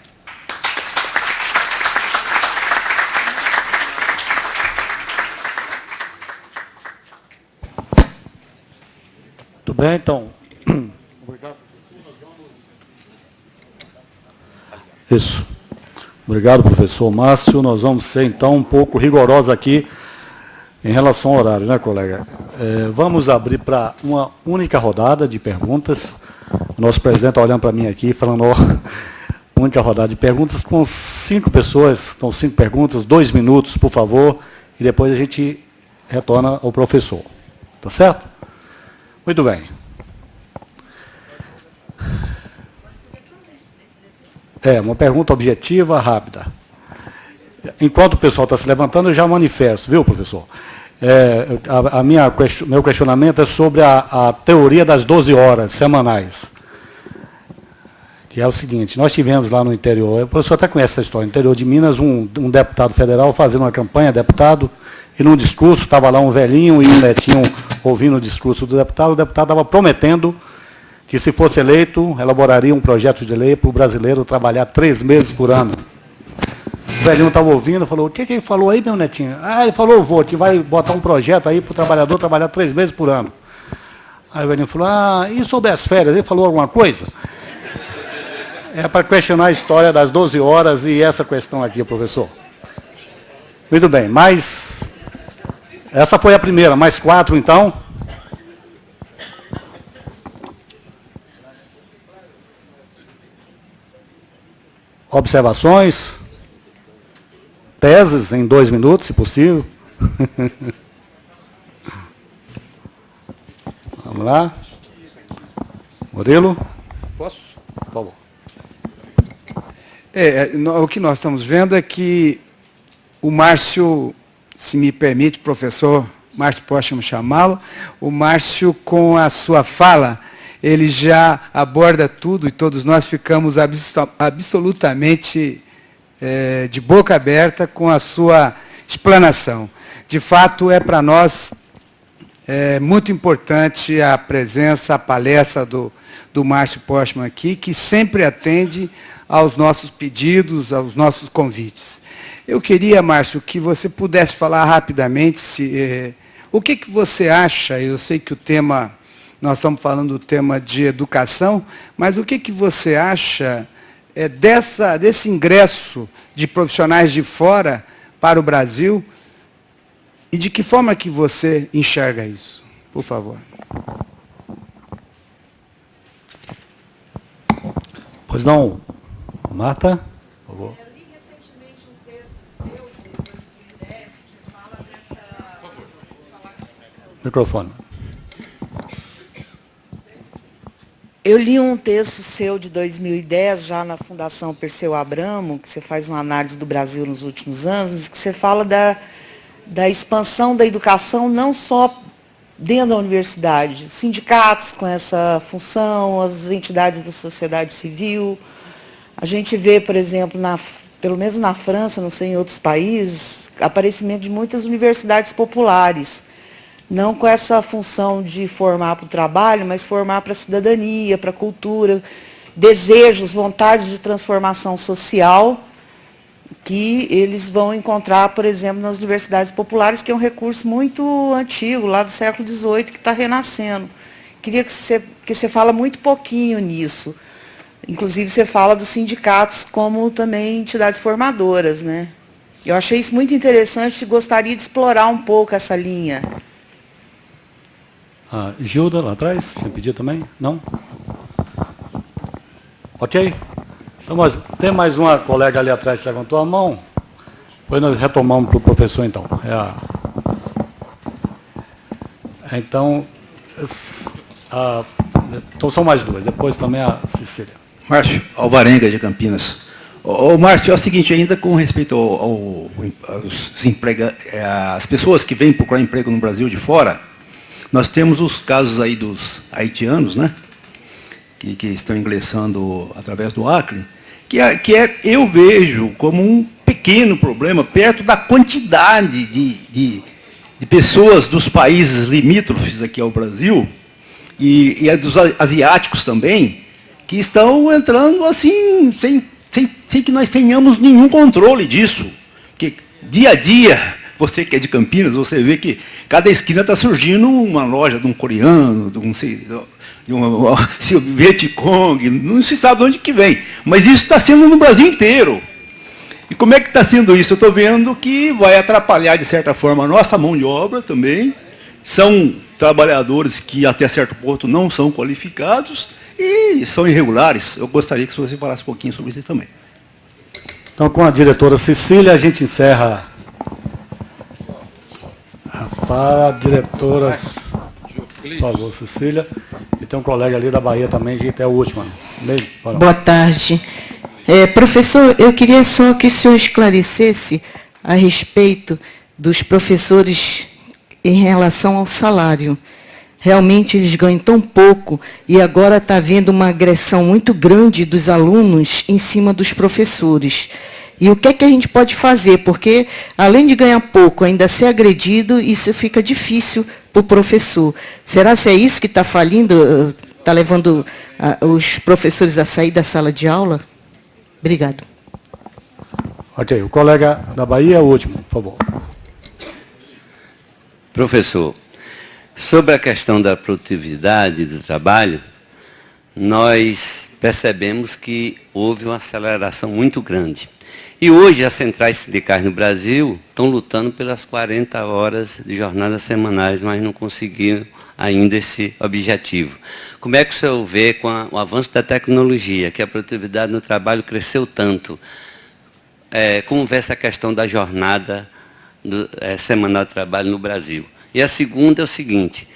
Muito bem, então. Isso. Obrigado, professor Márcio. Nós vamos ser, então, um pouco rigorosos aqui em relação ao horário, né, colega? Vamos abrir para uma única rodada de perguntas. O nosso presidente está olhando para mim aqui, falando, única rodada de perguntas com 5 pessoas. Então, 5 perguntas, 2 minutos, por favor, e depois a gente retorna ao professor. Tá certo? Muito bem. Uma pergunta objetiva, rápida. Enquanto o pessoal está se levantando, eu já manifesto, viu, professor? Meu questionamento é sobre a teoria das 12 horas semanais. Que é o seguinte, nós tivemos lá no interior, o professor até conhece essa história, no interior de Minas, um deputado federal fazendo uma campanha, deputado, e num discurso, estava lá um velhinho e um netinho ouvindo o discurso do deputado, o deputado estava prometendo que, se fosse eleito, elaboraria um projeto de lei para o brasileiro trabalhar 3 meses por ano. O velhinho estava ouvindo, falou, o que ele falou aí, meu netinho? Ele falou, vô, que vai botar um projeto aí para o trabalhador trabalhar 3 meses por ano. Aí o velhinho falou, e sobre as férias, ele falou alguma coisa? É para questionar a história das 12 horas e essa questão aqui, professor. Muito bem, mas essa foi a primeira, mais 4, então. Observações? Teses em 2 minutos, se possível. Vamos lá. Murilo? Posso? Por favor. O que nós estamos vendo é que o Márcio, se me permite, professor Márcio Postman chamá-lo, o Márcio, com a sua fala, ele já aborda tudo e todos nós ficamos absolutamente de boca aberta com a sua explanação. De fato, é para nós muito importante a presença, a palestra do Márcio Postman aqui, que sempre atende aos nossos pedidos, aos nossos convites. Eu queria, Márcio, que você pudesse falar rapidamente o que você acha, eu sei que o tema, nós estamos falando do tema de educação, mas o que você acha desse ingresso de profissionais de fora para o Brasil e de que forma que você enxerga isso? Por favor. Pois não, Marta, por favor. Eu li recentemente um texto seu, de 2010, que você fala dessa... Microfone. Eu li um texto seu de 2010, já na Fundação Perseu Abramo, que você faz uma análise do Brasil nos últimos anos, que você fala da expansão da educação, não só dentro da universidade, os sindicatos com essa função, as entidades da sociedade civil. A gente vê, por exemplo, pelo menos na França, não sei em outros países, aparecimento de muitas universidades populares, não com essa função de formar para o trabalho, mas formar para a cidadania, para a cultura, desejos, vontades de transformação social, que eles vão encontrar, por exemplo, nas universidades populares, que é um recurso muito antigo, lá do século XVIII, que está renascendo. Queria que você fala muito pouquinho nisso. Inclusive, você fala dos sindicatos como também entidades formadoras, né? Eu achei isso muito interessante e gostaria de explorar um pouco essa linha. A Gilda, lá atrás, tinha pedido também? Não? Ok? Então, tem mais uma colega ali atrás que levantou a mão. Depois nós retomamos para o professor, então. Então são mais 2. Depois também a Cecília. Márcio Alvarenga, de Campinas. Márcio, é o seguinte, ainda com respeito às pessoas que vêm procurar emprego no Brasil de fora, nós temos os casos aí dos haitianos, né? Que estão ingressando através do Acre, eu vejo como um pequeno problema perto da quantidade de pessoas dos países limítrofes aqui ao Brasil e dos asiáticos também, que estão entrando assim, sem que nós tenhamos nenhum controle disso. Porque dia a dia, você que é de Campinas, você vê que cada esquina está surgindo uma loja de um coreano, de um Vietcong, não se sabe de onde que vem. Mas isso está sendo no Brasil inteiro. E como é que está sendo isso? Eu estou vendo que vai atrapalhar, de certa forma, a nossa mão de obra também. São trabalhadores que, até certo ponto, não são qualificados e são irregulares. Eu gostaria que você falasse um pouquinho sobre isso também. Então, com a diretora Cecília, a gente encerra a fala, diretoras, por favor, Cecília. E tem um colega ali da Bahia também, que é o último. Boa tarde. Professor, eu queria só que o senhor esclarecesse a respeito dos professores em relação ao salário. Realmente eles ganham tão pouco e agora está havendo uma agressão muito grande dos alunos em cima dos professores. E o que é que a gente pode fazer? Porque, além de ganhar pouco, ainda ser agredido, isso fica difícil para o professor. Será que é isso que está falindo, está levando os professores a sair da sala de aula? Obrigado. Ok, o colega da Bahia é o último, por favor. Professor, sobre a questão da produtividade do trabalho, nós percebemos que houve uma aceleração muito grande. E hoje as centrais sindicais no Brasil estão lutando pelas 40 horas de jornadas semanais, mas não conseguiram ainda esse objetivo. Como é que o senhor vê com o avanço da tecnologia, que a produtividade no trabalho cresceu tanto? Como vê essa questão da jornada semanal de trabalho no Brasil? E a segunda é o seguinte,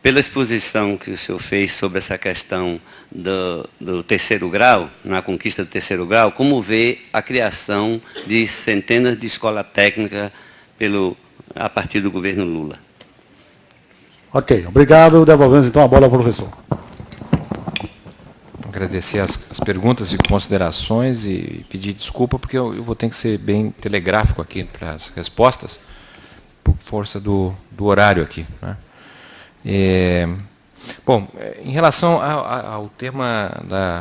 pela exposição que o senhor fez sobre essa questão do terceiro grau, na conquista do terceiro grau, como vê a criação de centenas de escolas técnicas a partir do governo Lula? Ok, obrigado. Devolvemos então a bola ao professor. Agradecer as perguntas e considerações e pedir desculpa, porque eu vou ter que ser bem telegráfico aqui para as respostas, por força do horário aqui, né? Bom, em relação ao tema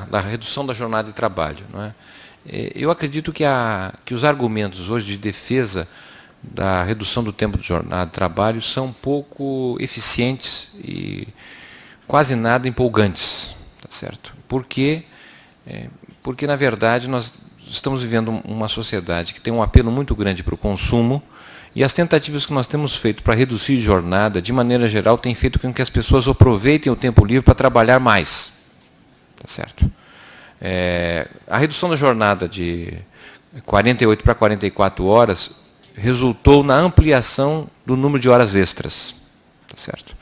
da redução da jornada de trabalho, não é? Eu acredito que os argumentos hoje de defesa da redução do tempo de jornada de trabalho são pouco eficientes e quase nada empolgantes, tá certo? Porque, na verdade, nós estamos vivendo uma sociedade que tem um apelo muito grande para o consumo, e as tentativas que nós temos feito para reduzir jornada, de maneira geral, têm feito com que as pessoas aproveitem o tempo livre para trabalhar mais. Tá certo? A redução da jornada de 48 para 44 horas resultou na ampliação do número de horas extras. Tá certo?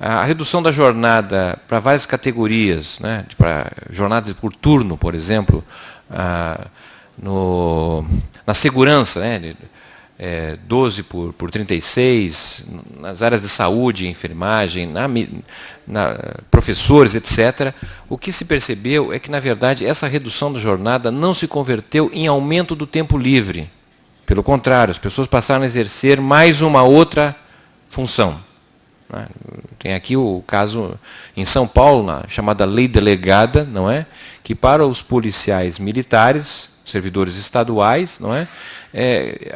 A redução da jornada para várias categorias, né, para jornada por turno, por exemplo, na segurança, né, 12 por 36, nas áreas de saúde, enfermagem, professores, etc. O que se percebeu é que, na verdade, essa redução da jornada não se converteu em aumento do tempo livre. Pelo contrário, as pessoas passaram a exercer mais uma outra função. Tem aqui o caso em São Paulo, na chamada lei delegada, não é? Que para os policiais militares, servidores estaduais, não é?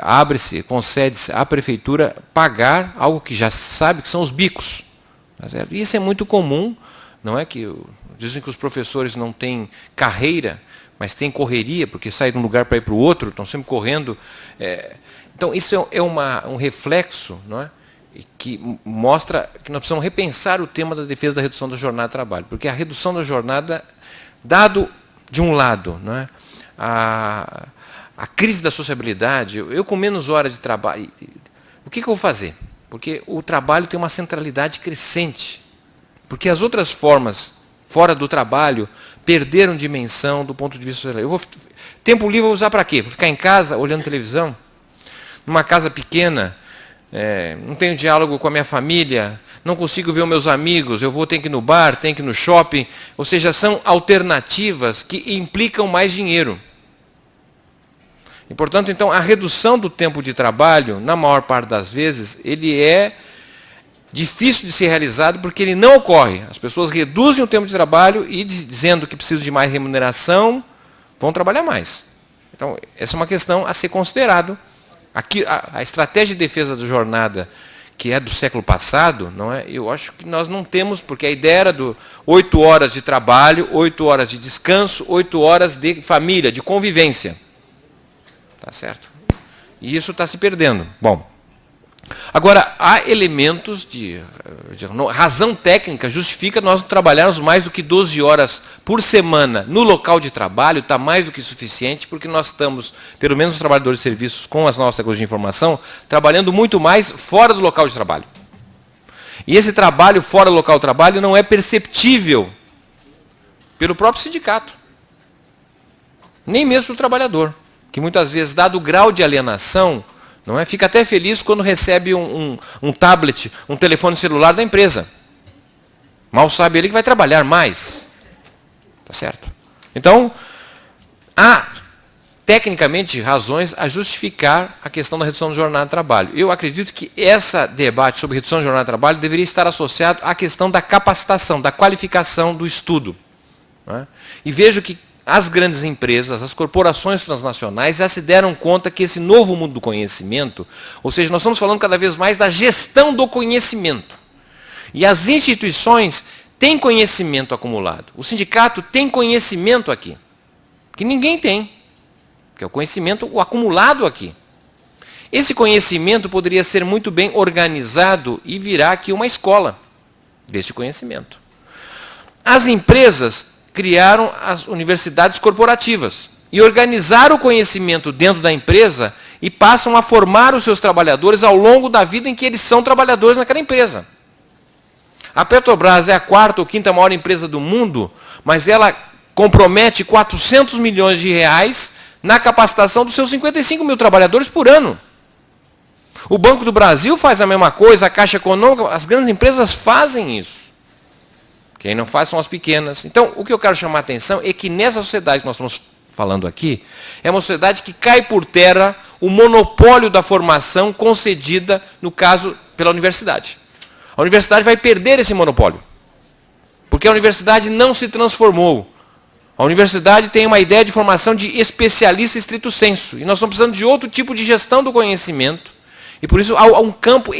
Abre-se, concede-se à prefeitura pagar algo que já se sabe que são os bicos. Isso é muito comum, não é? Que dizem que os professores não têm carreira, mas têm correria, porque saem de um lugar para ir para o outro, estão sempre correndo. Então, isso é um reflexo, não é? Que mostra que nós precisamos repensar o tema da defesa da redução da jornada de trabalho, porque a redução da jornada, dado de um lado, não é? A crise da sociabilidade, eu com menos horas de trabalho, o que eu vou fazer? Porque o trabalho tem uma centralidade crescente, porque as outras formas, fora do trabalho, perderam dimensão do ponto de vista social. Tempo livre eu vou usar para quê? Vou ficar em casa olhando televisão? Numa casa pequena, não tenho diálogo com a minha família, não consigo ver os meus amigos, eu vou ter que ir no bar, tenho que ir no shopping. Ou seja, são alternativas que implicam mais dinheiro. E, portanto, então, a redução do tempo de trabalho, na maior parte das vezes, ele é difícil de ser realizado porque ele não ocorre. As pessoas reduzem o tempo de trabalho e, dizendo que precisam de mais remuneração, vão trabalhar mais. Então, essa é uma questão a ser considerado. Aqui, a estratégia de defesa da jornada, que é do século passado, não é? Eu acho que nós não temos, porque a ideia era 8 horas de trabalho, 8 horas de descanso, 8 horas de família, de convivência. Tá certo? E isso está se perdendo. Bom, Agora, há elementos de razão técnica, justifica nós trabalharmos mais do que 12 horas por semana no local de trabalho, está mais do que suficiente, porque nós estamos, pelo menos os trabalhadores de serviços com as nossas tecnologias de informação, trabalhando muito mais fora do local de trabalho. E esse trabalho fora do local de trabalho não é perceptível pelo próprio sindicato, nem mesmo pelo trabalhador, que muitas vezes, dado o grau de alienação, não é? Fica até feliz quando recebe um tablet, um telefone celular da empresa. Mal sabe ele que vai trabalhar mais. Tá certo? Então, há tecnicamente razões a justificar a questão da redução da jornada de trabalho. Eu acredito que esse debate sobre redução da jornada de trabalho deveria estar associado à questão da capacitação, da qualificação do estudo. Não é? E vejo que as grandes empresas, as corporações transnacionais já se deram conta que esse novo mundo do conhecimento, ou seja, nós estamos falando cada vez mais da gestão do conhecimento. E as instituições têm conhecimento acumulado. O sindicato tem conhecimento aqui, que ninguém tem, que é o conhecimento acumulado aqui. Esse conhecimento poderia ser muito bem organizado e virar aqui uma escola deste conhecimento. As empresas criaram as universidades corporativas e organizaram o conhecimento dentro da empresa e passam a formar os seus trabalhadores ao longo da vida em que eles são trabalhadores naquela empresa. A Petrobras é a 4ª ou 5ª maior empresa do mundo, mas ela compromete 400 milhões de reais na capacitação dos seus 55 mil trabalhadores por ano. O Banco do Brasil faz a mesma coisa, a Caixa Econômica, as grandes empresas fazem isso. Quem não faz são as pequenas. Então, o que eu quero chamar a atenção é que nessa sociedade que nós estamos falando aqui, é uma sociedade que cai por terra o monopólio da formação concedida, no caso, pela universidade. A universidade vai perder esse monopólio, porque a universidade não se transformou. A universidade tem uma ideia de formação de especialista estrito sensu, e nós estamos precisando de outro tipo de gestão do conhecimento, e por isso há um campo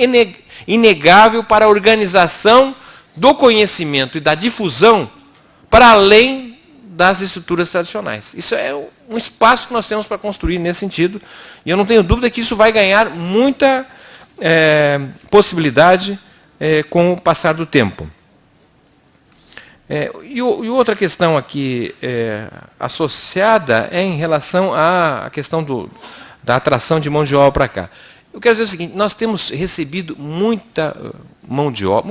inegável para a organização do conhecimento e da difusão para além das estruturas tradicionais. Isso é um espaço que nós temos para construir nesse sentido, e eu não tenho dúvida que isso vai ganhar muita possibilidade com o passar do tempo. E outra questão aqui associada é em relação à questão da atração de mão de obra para cá. Eu quero dizer o seguinte, nós temos recebido muita mão de obra,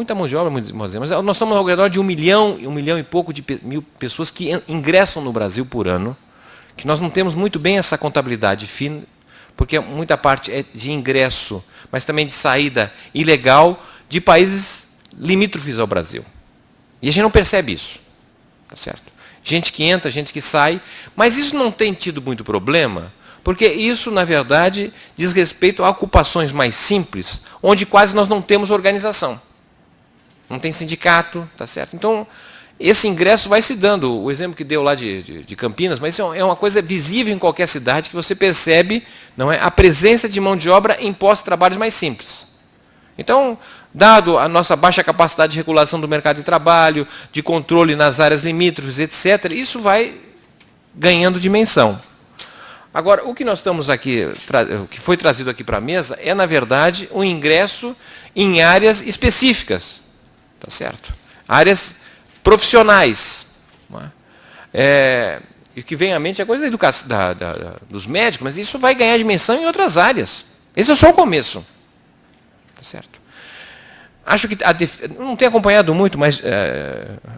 mas nós estamos ao redor de 1 milhão e pouco de mil pessoas que ingressam no Brasil por ano, que nós não temos muito bem essa contabilidade fina, porque muita parte é de ingresso, mas também de saída ilegal de países limítrofes ao Brasil. E a gente não percebe isso. Tá certo? Gente que entra, gente que sai, mas isso não tem tido muito problema, porque isso, na verdade, diz respeito a ocupações mais simples, onde quase nós não temos organização. Não tem sindicato, tá certo? Então, esse ingresso vai se dando. O exemplo que deu lá de Campinas, mas isso é uma coisa visível em qualquer cidade, que você percebe, não é, a presença de mão de obra em postos de trabalhos mais simples. Então, dado a nossa baixa capacidade de regulação do mercado de trabalho, de controle nas áreas limítrofes, etc., isso vai ganhando dimensão. Agora, o que nós estamos aqui, o que foi trazido aqui para a mesa, é, na verdade, um ingresso em áreas específicas. Tá certo? Áreas profissionais. E o que vem à mente é a coisa da educação, dos médicos, mas isso vai ganhar dimensão em outras áreas. Esse é só o começo. Tá certo? Acho que não tenho acompanhado muito, mas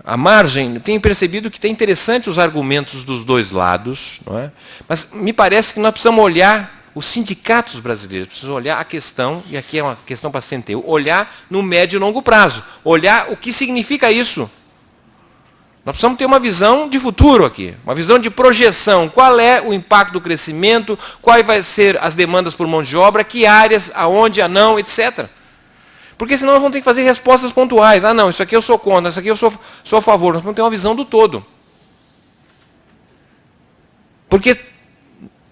à margem, tenho percebido que tem interessante os argumentos dos dois lados, não é? Mas me parece que nós precisamos olhar, os sindicatos brasileiros precisam olhar a questão, e aqui é uma questão para Centeu, olhar no médio e longo prazo, olhar o que significa isso. Nós precisamos ter uma visão de futuro aqui, uma visão de projeção, qual é o impacto do crescimento, quais vai ser as demandas por mão de obra, que áreas, aonde, não, etc. Porque senão nós vamos ter que fazer respostas pontuais. Ah, não, isso aqui eu sou contra, isso aqui eu sou a favor. Nós vamos ter uma visão do todo. Porque,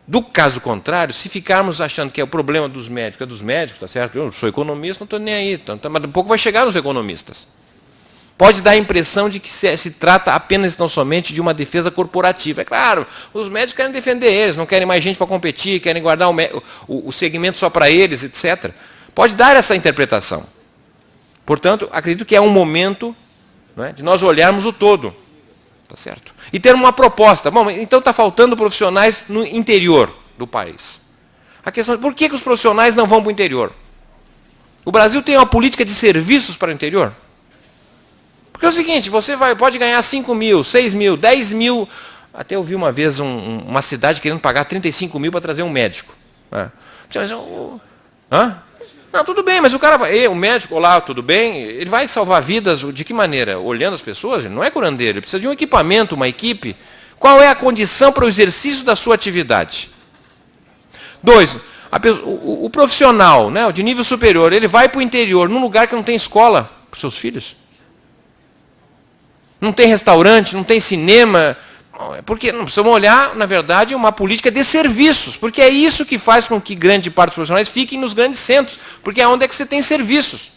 do caso contrário, se ficarmos achando que é o problema dos médicos, é dos médicos, tá certo? Eu sou economista, não estou nem aí. Mas um pouco vai chegar nos economistas. Pode dar a impressão de que se trata apenas e tão somente de uma defesa corporativa. É claro, os médicos querem defender eles, não querem mais gente para competir, querem guardar o segmento só para eles, etc. pode dar essa interpretação. Portanto, acredito que é um momento, não é, de nós olharmos o todo. Tá certo? E ter uma proposta. Bom, então está faltando profissionais no interior do país. A questão é, por que os profissionais não vão para o interior? O Brasil tem uma política de serviços para o interior? Porque é o seguinte, você pode ganhar 5 mil, 6 mil, 10 mil. Até eu vi uma vez uma cidade querendo pagar 35 mil para trazer um médico. Não, tudo bem, mas o cara vai, o médico, olá, tudo bem? Ele vai salvar vidas de que maneira? Olhando as pessoas? Ele não é curandeiro, ele precisa de um equipamento, uma equipe. Qual é a condição para o exercício da sua atividade? 2, o profissional, né, de nível superior, ele vai para o interior, num lugar que não tem escola para os seus filhos. Não tem restaurante, não tem cinema. Porque não precisamos olhar, na verdade, uma política de serviços, porque é isso que faz com que grande parte dos profissionais fiquem nos grandes centros, porque é onde é que você tem serviços.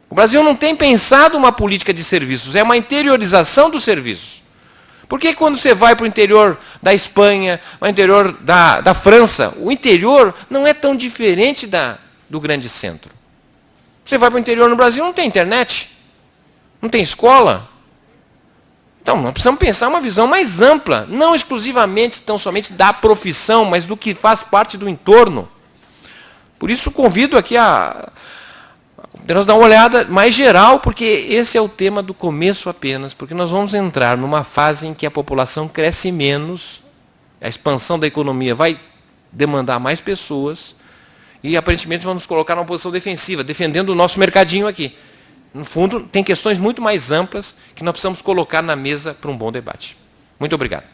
O Brasil não tem pensado uma política de serviços, é uma interiorização dos serviços. Por que quando você vai para o interior da Espanha, para o interior da França, o interior não é tão diferente do grande centro? Você vai para o interior no Brasil, não tem internet, não tem escola. Então, nós precisamos pensar uma visão mais ampla, não exclusivamente, tão somente da profissão, mas do que faz parte do entorno. Por isso, convido aqui a nós dar uma olhada mais geral, porque esse é o tema do começo apenas, porque nós vamos entrar numa fase em que a população cresce menos, a expansão da economia vai demandar mais pessoas, e aparentemente vamos nos colocar numa posição defensiva, defendendo o nosso mercadinho aqui. No fundo, tem questões muito mais amplas que nós precisamos colocar na mesa para um bom debate. Muito obrigado.